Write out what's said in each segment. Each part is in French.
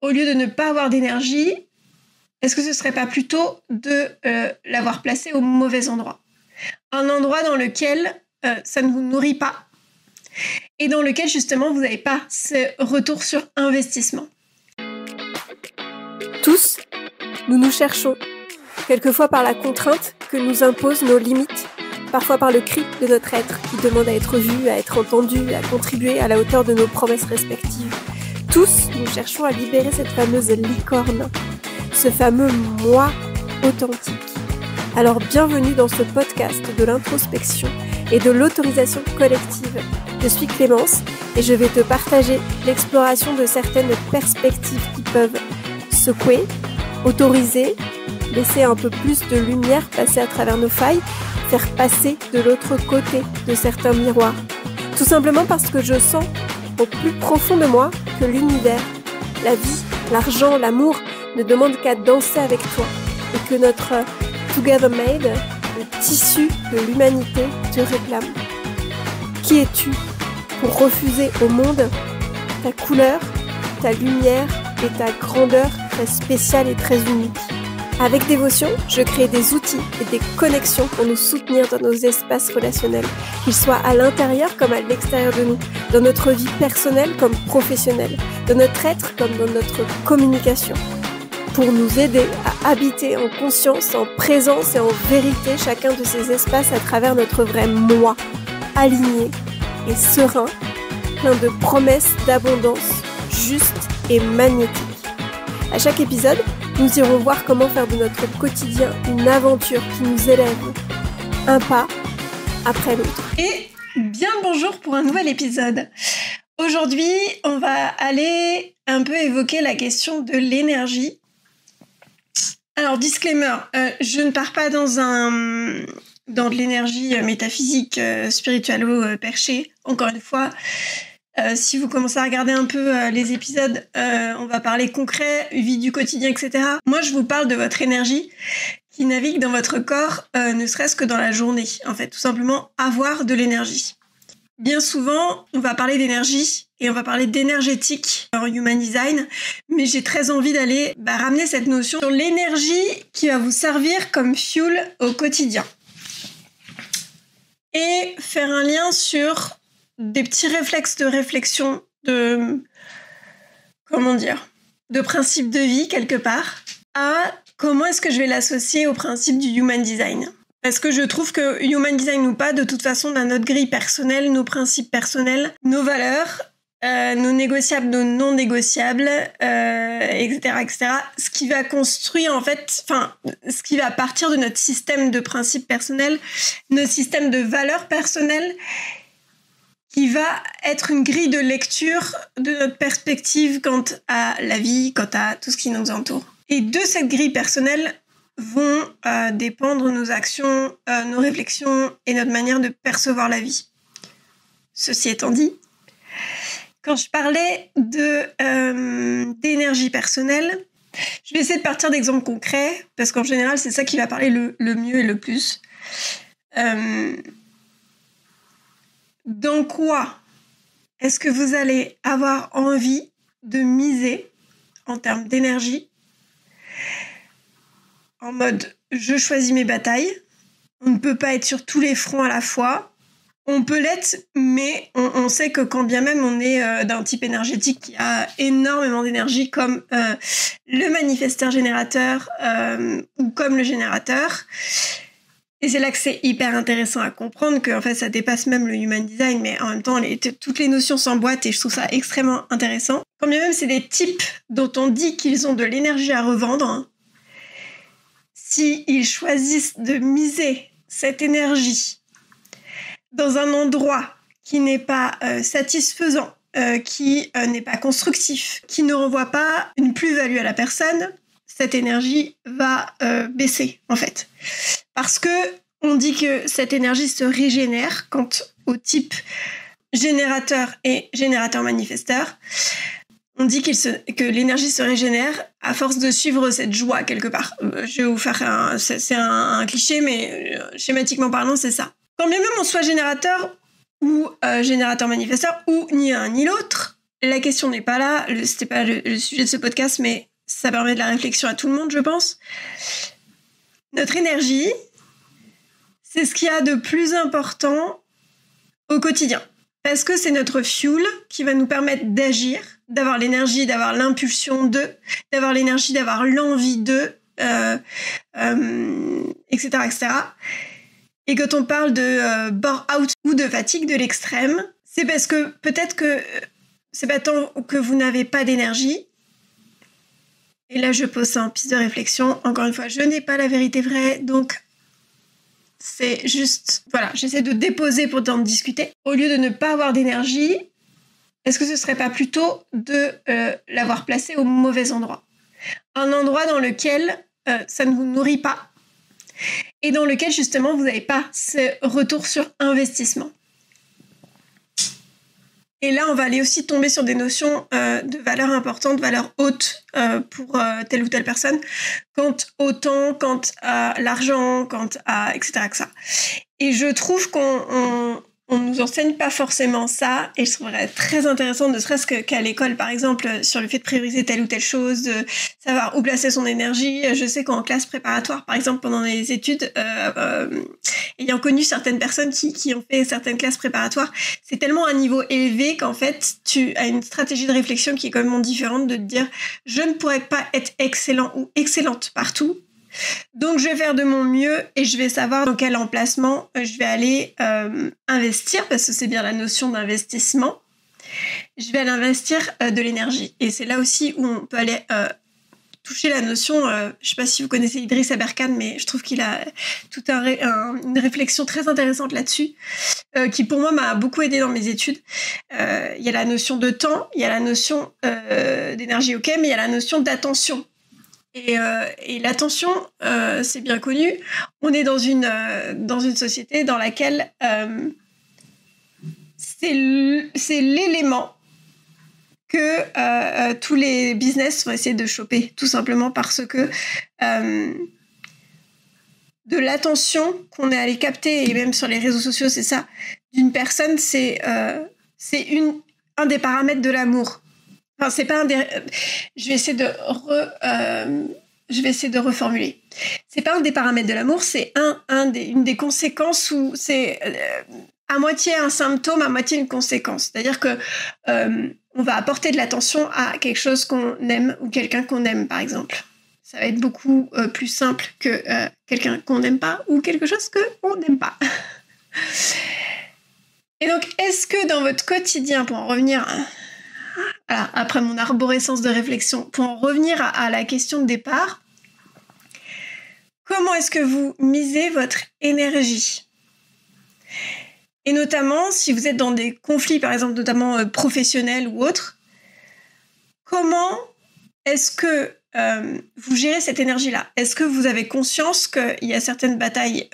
au lieu de ne pas avoir d'énergie, est-ce que ce serait pas plutôt de l'avoir placé au mauvais endroit? Un endroit dans lequel ça ne vous nourrit pas et dans lequel justement vous n'avez pas ce retour sur investissement. Tous, nous nous cherchons, quelquefois par la contrainte que nous imposent nos limites, parfois par le cri de notre être qui demande à être vu, à être entendu, à contribuer à la hauteur de nos promesses respectives. Tous, nous cherchons à libérer cette fameuse licorne, ce fameux moi authentique. Alors bienvenue dans ce podcast de l'introspection et de l'autorisation collective. Je suis Clémence et je vais te partager l'exploration de certaines perspectives qui peuvent secouer, autoriser, laisser un peu plus de lumière passer à travers nos failles, faire passer de l'autre côté de certains miroirs. Tout simplement parce que je sens au plus profond de moi que l'univers, la vie, l'argent, l'amour ne demandent qu'à danser avec toi et que notre Together Made, le tissu de l'humanité, te réclame. Qui es-tu pour refuser au monde ta couleur, ta lumière et ta grandeur très spéciale et très unique? Avec dévotion, je crée des outils et des connexions pour nous soutenir dans nos espaces relationnels, qu'ils soient à l'intérieur comme à l'extérieur de nous, dans notre vie personnelle comme professionnelle, dans notre être comme dans notre communication, pour nous aider à habiter en conscience, en présence et en vérité chacun de ces espaces à travers notre vrai moi, aligné et serein, plein de promesses d'abondance, juste et magnétique. À chaque épisode, nous irons voir comment faire de notre quotidien une aventure qui nous élève, un pas après l'autre. Et bien bonjour pour un nouvel épisode. Aujourd'hui, on va aller un peu évoquer la question de l'énergie. Alors, disclaimer, je ne pars pas dans de l'énergie métaphysique, spirituelle ou perchée. Encore une fois, si vous commencez à regarder un peu les épisodes, on va parler concret, vie du quotidien, etc. Moi, je vous parle de votre énergie qui navigue dans votre corps, ne serait-ce que dans la journée. En fait, tout simplement, avoir de l'énergie. Bien souvent, on va parler d'énergie et on va parler d'énergétique en Human Design, mais j'ai très envie d'aller ramener cette notion sur l'énergie qui va vous servir comme fuel au quotidien. Et faire un lien sur des petits réflexes de réflexion, de principe de vie quelque part, à comment est-ce que je vais l'associer au principe du Human Design. Parce que je trouve que Human Design ou pas, de toute façon, on a notre grille personnelle, nos principes personnels, nos valeurs, nos négociables, nos non négociables, etc., etc. Ce qui va construire, ce qui va partir de notre système de principes personnels, notre système de valeurs personnelles, qui va être une grille de lecture de notre perspective quant à la vie, quant à tout ce qui nous entoure. Et de cette grille personnelle vont dépendre nos actions, nos réflexions et notre manière de percevoir la vie. Ceci étant dit, quand je parlais d'énergie personnelle, je vais essayer de partir d'exemples concrets, parce qu'en général, c'est ça qui va parler le mieux et le plus. Dans quoi est-ce que vous allez avoir envie de miser en termes d'énergie? En mode, je choisis mes batailles. On ne peut pas être sur tous les fronts à la fois. On peut l'être, mais on sait que quand bien même on est d'un type énergétique qui a énormément d'énergie, comme le manifesteur générateur ou comme le générateur. Et c'est là que c'est hyper intéressant à comprendre que en fait, ça dépasse même le Human Design, mais en même temps, toutes les notions s'emboîtent et je trouve ça extrêmement intéressant. Quand bien même c'est des types dont on dit qu'ils ont de l'énergie à revendre, s'ils choisissent de miser cette énergie dans un endroit qui n'est pas satisfaisant, qui n'est pas constructif, qui ne renvoie pas une plus-value à la personne, cette énergie va baisser, en fait. Parce que on dit que cette énergie se régénère quant au type générateur et générateur-manifesteur. On dit que l'énergie se régénère à force de suivre cette joie quelque part. Je vais vous faire c'est un cliché, mais schématiquement parlant, c'est ça. Quand bien même on soit générateur ou générateur-manifesteur, ou ni un ni l'autre, la question n'est pas là, c'était pas le sujet de ce podcast, mais ça permet de la réflexion à tout le monde, je pense. Notre énergie, c'est ce qu'il y a de plus important au quotidien. Parce que c'est notre fuel qui va nous permettre d'agir, d'avoir l'énergie, d'avoir l'impulsion d'avoir l'énergie, d'avoir l'envie etc., etc. Et quand on parle de bore-out ou de fatigue de l'extrême, c'est parce que peut-être que c'est pas tant que vous n'avez pas d'énergie. Et là, je pose ça en piste de réflexion. Encore une fois, je n'ai pas la vérité vraie, donc c'est juste... Voilà, j'essaie de déposer pour en discuter. Au lieu de ne pas avoir d'énergie, est-ce que ce serait pas plutôt de l'avoir placé au mauvais endroit ? Un endroit dans lequel ça ne vous nourrit pas et dans lequel, justement, vous n'avez pas ce retour sur investissement. Et là, on va aller aussi tomber sur des notions de valeur importante, valeur haute pour telle ou telle personne, quant au temps, quant à l'argent, quant à etc. Que ça. Et je trouve qu'on nous enseigne pas forcément ça, et je trouverais très intéressant, ne serait-ce qu'à l'école, par exemple, sur le fait de prioriser telle ou telle chose, de savoir où placer son énergie. Je sais qu'en classe préparatoire, par exemple, pendant les études, ayant connu certaines personnes qui ont fait certaines classes préparatoires, c'est tellement un niveau élevé qu'en fait, tu as une stratégie de réflexion qui est complètement différente, de te dire « je ne pourrais pas être excellent ou excellente partout ». Donc, je vais faire de mon mieux et je vais savoir dans quel emplacement je vais aller investir, parce que c'est bien la notion d'investissement. Je vais aller investir de l'énergie. Et c'est là aussi où on peut aller toucher la notion, je ne sais pas si vous connaissez Idriss Aberkan, mais je trouve qu'il a toute une réflexion très intéressante là-dessus, qui pour moi m'a beaucoup aidé dans mes études. Il y a la notion de temps, il y a la notion d'énergie, ok, mais il y a la notion d'attention. Et l'attention, c'est bien connu. On est dans une société dans laquelle c'est l'élément que tous les business vont essayer de choper, tout simplement parce que de l'attention qu'on est allé capter, et même sur les réseaux sociaux, c'est ça, d'une personne, c'est un des paramètres de l'amour. Enfin, c'est pas un des... Je vais essayer de reformuler. C'est pas un des paramètres de l'amour, c'est une des conséquences où c'est à moitié un symptôme, à moitié une conséquence. C'est-à-dire que on va apporter de l'attention à quelque chose qu'on aime ou quelqu'un qu'on aime, par exemple. Ça va être beaucoup plus simple que quelqu'un qu'on n'aime pas ou quelque chose qu'on n'aime pas. Et donc, est-ce que dans votre quotidien, pour en revenir... Voilà, après mon arborescence de réflexion, pour en revenir à la question de départ, comment est-ce que vous misez votre énergie ? Et notamment, si vous êtes dans des conflits, par exemple, notamment professionnels ou autres, comment est-ce que vous gérez cette énergie-là ? Est-ce que vous avez conscience qu'il y a certaines batailles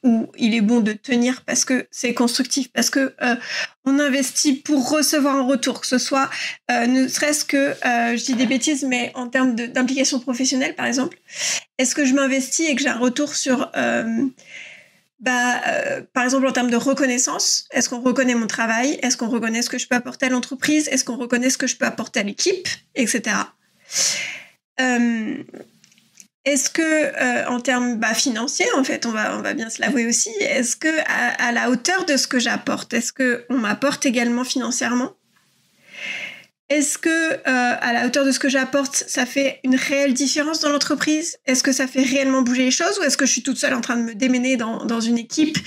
où il est bon de tenir parce que c'est constructif, parce que on investit pour recevoir un retour, que ce soit ne serait-ce que, je dis des bêtises, mais en termes d'implication professionnelle, par exemple, est-ce que je m'investis et que j'ai un retour sur... par exemple, en termes de reconnaissance, est-ce qu'on reconnaît mon travail ? Est-ce qu'on reconnaît ce que je peux apporter à l'entreprise ? Est-ce qu'on reconnaît ce que je peux apporter à l'équipe ? Etc. Est-ce que, en termes financiers, en fait, on va bien se l'avouer aussi, est-ce que à la hauteur de ce que j'apporte, est-ce qu'on m'apporte également financièrement ? Est-ce que, à la hauteur de ce que j'apporte, ça fait une réelle différence dans l'entreprise ? Est-ce que ça fait réellement bouger les choses ? Ou est-ce que je suis toute seule en train de me démener dans une équipe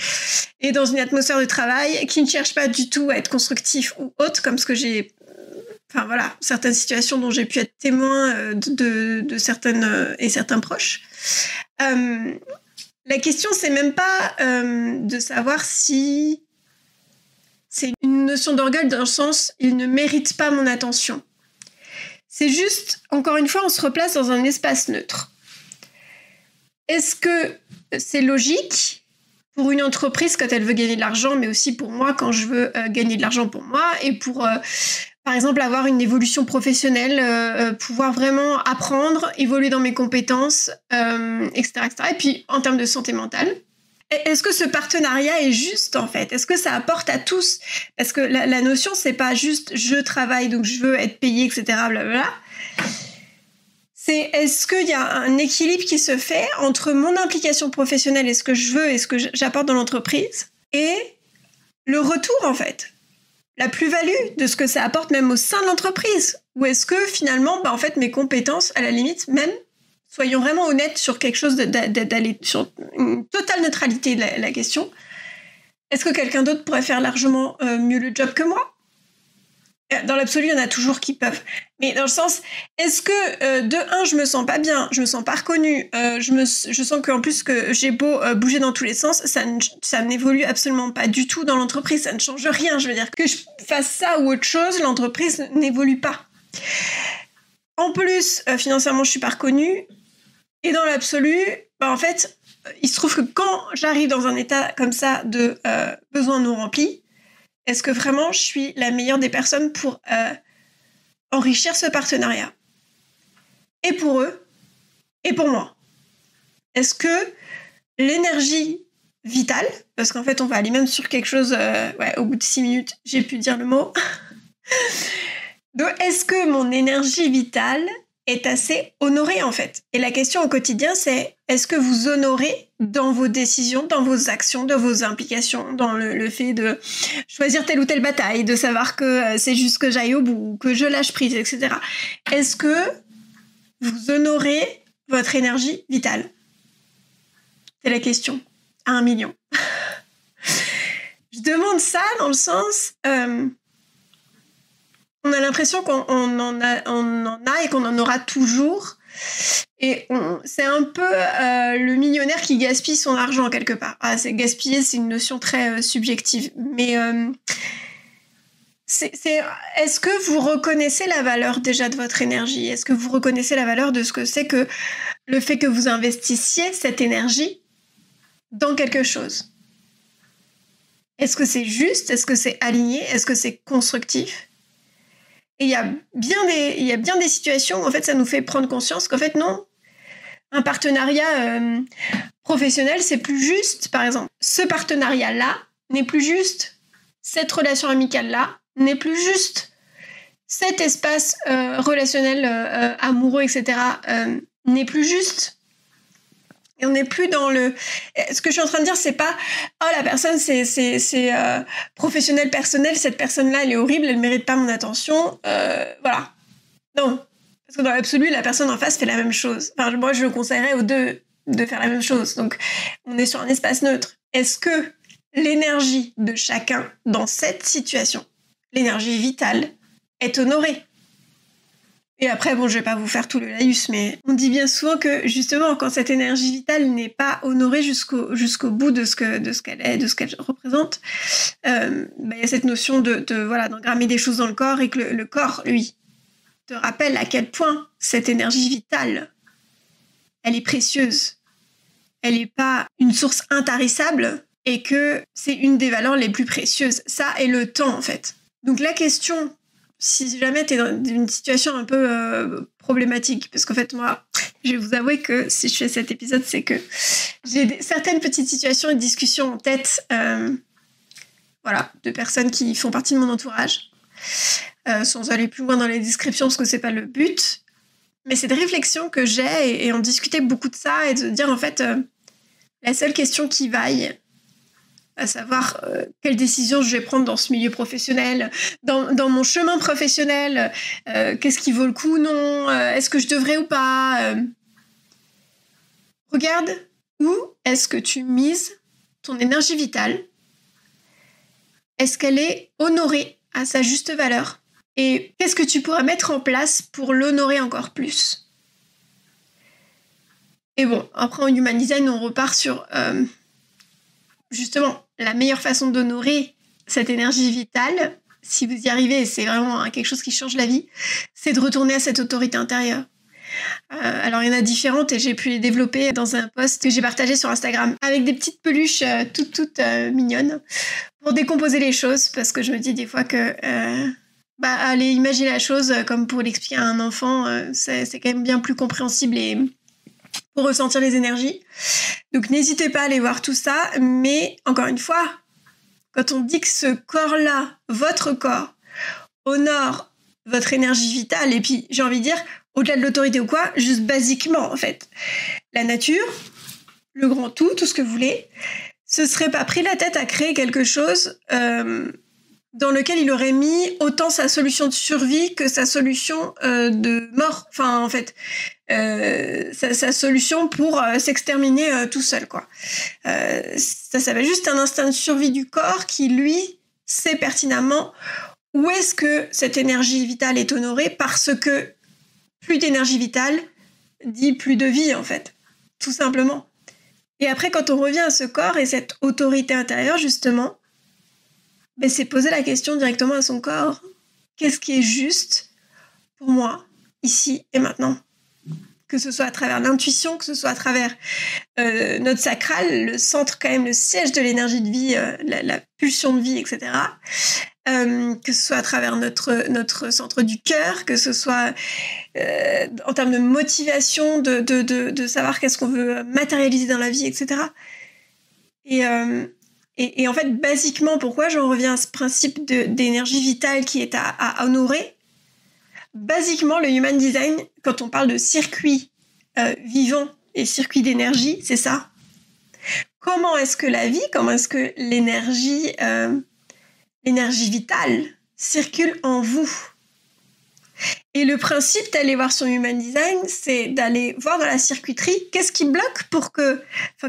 et dans une atmosphère de travail qui ne cherche pas du tout à être constructif ou autre, comme ce que j'ai... Enfin voilà, certaines situations dont j'ai pu être témoin de certaines et certains proches. La question, c'est même pas de savoir si c'est une notion d'orgueil dans le sens il ne mérite pas mon attention. C'est juste, encore une fois, on se replace dans un espace neutre. Est-ce que c'est logique pour une entreprise quand elle veut gagner de l'argent, mais aussi pour moi quand je veux gagner de l'argent pour moi et pour... par exemple, avoir une évolution professionnelle, pouvoir vraiment apprendre, évoluer dans mes compétences, etc., etc. Et puis, en termes de santé mentale, Est-ce que ce partenariat est juste, en fait? Est-ce que ça apporte à tous? Parce que la notion, c'est pas juste je travaille, donc je veux être payé, etc., blablabla. C'est est-ce qu'il y a un équilibre qui se fait entre mon implication professionnelle et ce que je veux et ce que j'apporte dans l'entreprise et le retour, en fait, la plus-value de ce que ça apporte même au sein de l'entreprise? Ou est-ce que finalement, en fait, mes compétences, à la limite, même, soyons vraiment honnêtes sur quelque chose d'aller sur une totale neutralité de la question, est-ce que quelqu'un d'autre pourrait faire largement mieux le job que moi? Dans l'absolu, il y en a toujours qui peuvent. Mais dans le sens, est-ce que, de un, je me sens pas bien, je me sens pas reconnue, je sens qu'en plus que j'ai beau bouger dans tous les sens, ça n'évolue absolument pas du tout dans l'entreprise, ça ne change rien. Je veux dire, que je fasse ça ou autre chose, l'entreprise n'évolue pas. En plus, financièrement, je suis pas reconnue. Et dans l'absolu, en fait, il se trouve que quand j'arrive dans un état comme ça de besoin non rempli, est-ce que vraiment je suis la meilleure des personnes pour enrichir ce partenariat? Et pour eux, et pour moi. Est-ce que l'énergie vitale, parce qu'en fait on va aller même sur quelque chose, au bout de 6 minutes, j'ai pu dire le mot. Donc est-ce que mon énergie vitale est assez honorée, en fait? Et la question au quotidien, c'est est-ce que vous honorez dans vos décisions, dans vos actions, dans vos implications, dans le fait de choisir telle ou telle bataille, de savoir que c'est juste que j'aille au bout, que je lâche prise, etc. Est-ce que vous honorez votre énergie vitale? C'est la question. À 1 million. Je demande ça dans le sens... on a l'impression qu'on en a et qu'on en aura toujours. Et c'est un peu le millionnaire qui gaspille son argent quelque part. Gaspiller, c'est une notion très subjective. Mais est-ce que vous reconnaissez la valeur déjà de votre énergie? Est-ce que vous reconnaissez la valeur de ce que c'est que le fait que vous investissiez cette énergie dans quelque chose? Est-ce que c'est juste? Est-ce que c'est aligné? Est-ce que c'est constructif? Et il y a bien des situations où en fait ça nous fait prendre conscience qu'en fait non, un partenariat professionnel c'est plus juste. Par exemple, ce partenariat-là n'est plus juste, cette relation amicale-là n'est plus juste, cet espace relationnel amoureux, etc. N'est plus juste. Et on n'est plus dans le... Ce que je suis en train de dire, c'est pas « Oh, la personne, c'est professionnel, personnel, cette personne-là, elle est horrible, elle ne mérite pas mon attention. » Voilà. Non. Parce que dans l'absolu, la personne en face fait la même chose. Enfin, moi, je conseillerais aux deux de faire la même chose. Donc, on est sur un espace neutre. Est-ce que l'énergie de chacun dans cette situation, l'énergie vitale, est honorée? Et après, je vais pas vous faire tout le laïus, mais on dit bien souvent que, justement, quand cette énergie vitale n'est pas honorée jusqu'au bout de ce qu'elle est, de ce qu'elle représente, y a cette notion d'engrammer des choses dans le corps et que le corps, lui, te rappelle à quel point cette énergie vitale, elle est précieuse. Elle n'est pas une source intarissable et que c'est une des valeurs les plus précieuses. Ça et le temps, en fait. Donc la question... Si jamais tu es dans une situation un peu problématique, parce qu'en fait, moi, je vais vous avouer que si je fais cet épisode, c'est que j'ai certaines petites situations et discussions en tête de personnes qui font partie de mon entourage, sans aller plus loin dans les descriptions, parce que c'est pas le but. Mais c'est des réflexions que j'ai et on discutait beaucoup de ça et de dire, en fait, la seule question qui vaille, à savoir quelle décision je vais prendre dans ce milieu professionnel, dans mon chemin professionnel, qu'est-ce qui vaut le coup, non, est-ce que je devrais ou pas Regarde où est-ce que tu mises ton énergie vitale. Est-ce qu'elle est honorée à sa juste valeur? Et qu'est-ce que tu pourras mettre en place pour l'honorer encore plus? Et bon, après en Human Design, on repart sur... justement, la meilleure façon d'honorer cette énergie vitale, si vous y arrivez, et c'est vraiment quelque chose qui change la vie, c'est de retourner à cette autorité intérieure. Alors, il y en a différentes et j'ai pu les développer dans un post que j'ai partagé sur Instagram avec des petites peluches toutes mignonnes pour décomposer les choses, parce que je me dis des fois que aller imaginer la chose comme pour l'expliquer à un enfant, c'est quand même bien plus compréhensible et pour ressentir les énergies. Donc n'hésitez pas à aller voir tout ça, mais encore une fois, quand on dit que ce corps-là, votre corps, honore votre énergie vitale, et puis j'ai envie de dire, au-delà de l'autorité ou quoi, juste basiquement en fait, la nature, le grand tout ce que vous voulez, se serait pas pris la tête à créer quelque chose dans lequel il aurait mis autant sa solution de survie que sa solution de mort. Enfin, en fait, sa solution pour s'exterminer tout seul, quoi. Ça s'appelle juste un instinct de survie du corps qui, lui, sait pertinemment où est-ce que cette énergie vitale est honorée, parce que plus d'énergie vitale dit plus de vie, en fait. Tout simplement. Et après, quand on revient à ce corps et cette autorité intérieure, justement, ben, c'est poser la question directement à son corps. Qu'est-ce qui est juste pour moi, ici et maintenant? Que ce soit à travers l'intuition, que ce soit à travers notre sacral, le centre quand même, le siège de l'énergie de vie, la pulsion de vie, etc. Que ce soit à travers notre centre du cœur, que ce soit en termes de motivation, de savoir qu'est-ce qu'on veut matérialiser dans la vie, etc. Et en fait, basiquement, pourquoi j'en reviens à ce principe d'énergie vitale qui est à honorer? Basiquement, le Human Design, quand on parle de circuit vivant et circuit d'énergie, c'est ça. Comment est-ce que la vie, comment est-ce que l'énergie vitale circule en vous? Et le principe d'aller voir son Human Design, c'est d'aller voir dans la circuiterie qu'est-ce qui bloque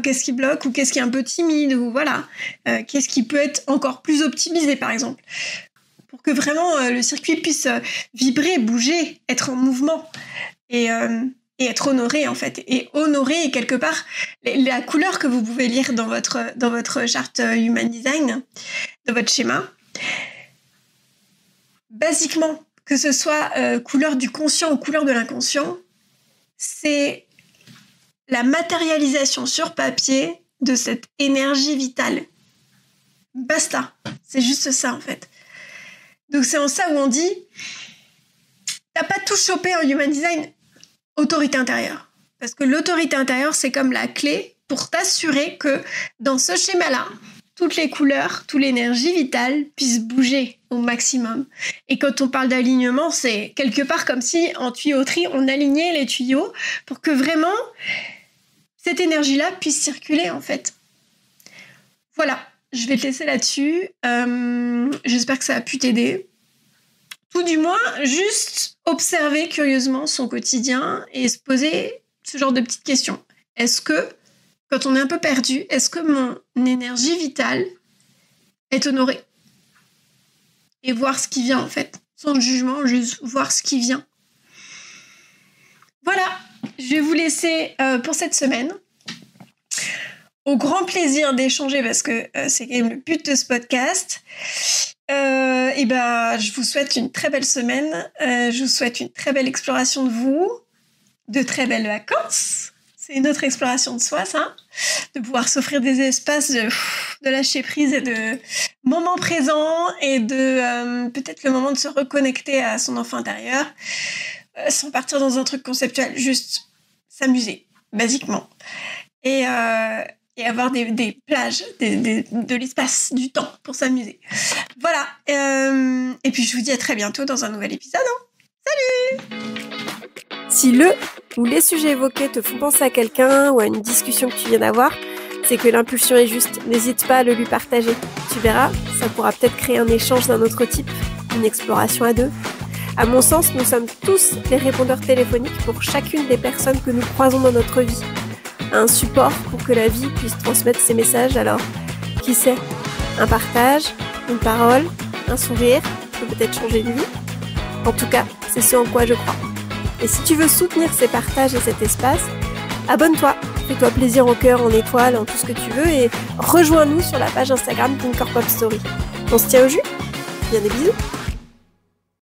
qu'est-ce qui bloque, ou qu'est-ce qui est un peu timide, ou voilà, qu'est-ce qui peut être encore plus optimisé, par exemple, pour que vraiment le circuit puisse vibrer, bouger, être en mouvement et être honoré, en fait. Et honorer, quelque part, la couleur que vous pouvez lire dans votre charte Human Design, dans votre schéma. Basiquement, que ce soit couleur du conscient ou couleur de l'inconscient, c'est la matérialisation sur papier de cette énergie vitale. Basta. C'est juste ça, en fait. Donc c'est en ça où on dit, t'as pas tout chopé en Human Design, autorité intérieure. Parce que l'autorité intérieure, c'est comme la clé pour t'assurer que dans ce schéma-là, toutes les couleurs, toute l'énergie vitale puisse bouger au maximum. Et quand on parle d'alignement, c'est quelque part comme si, en tuyauterie, on alignait les tuyaux pour que vraiment cette énergie-là puisse circuler, en fait. Voilà, je vais te laisser là-dessus. J'espère que ça a pu t'aider. Tout du moins, juste observer curieusement son quotidien et se poser ce genre de petites questions. Est-ce que, quand on est un peu perdu, est-ce que mon énergie vitale est honorée? Et voir ce qui vient, en fait. Sans jugement, juste voir ce qui vient. Voilà, je vais vous laisser pour cette semaine. Au grand plaisir d'échanger, parce que c'est quand même le but de ce podcast. Et ben, je vous souhaite une très belle semaine. Je vous souhaite une très belle exploration de vous, de très belles vacances. C'est une autre exploration de soi, ça. De pouvoir s'offrir des espaces de lâcher prise et de moments présents et de peut-être le moment de se reconnecter à son enfant intérieur sans partir dans un truc conceptuel. Juste s'amuser, basiquement. Et avoir des plages, de l'espace, du temps pour s'amuser. Voilà. Et puis, je vous dis à très bientôt dans un nouvel épisode. Salut! Si le ou les sujets évoqués te font penser à quelqu'un ou à une discussion que tu viens d'avoir, c'est que l'impulsion est juste. N'hésite pas à le lui partager. Tu verras, ça pourra peut-être créer un échange d'un autre type, une exploration à deux. À mon sens, nous sommes tous des répondeurs téléphoniques pour chacune des personnes que nous croisons dans notre vie. Un support pour que la vie puisse transmettre ses messages. Alors, qui sait, un partage, une parole, un sourire peut peut-être changer une vie. En tout cas, c'est ce en quoi je crois. Et si tu veux soutenir ces partages et cet espace, abonne-toi, fais-toi plaisir en cœur, en étoile, en tout ce que tu veux et rejoins-nous sur la page Instagram Pink Pop Story. On se tient au jus? Bien des bisous!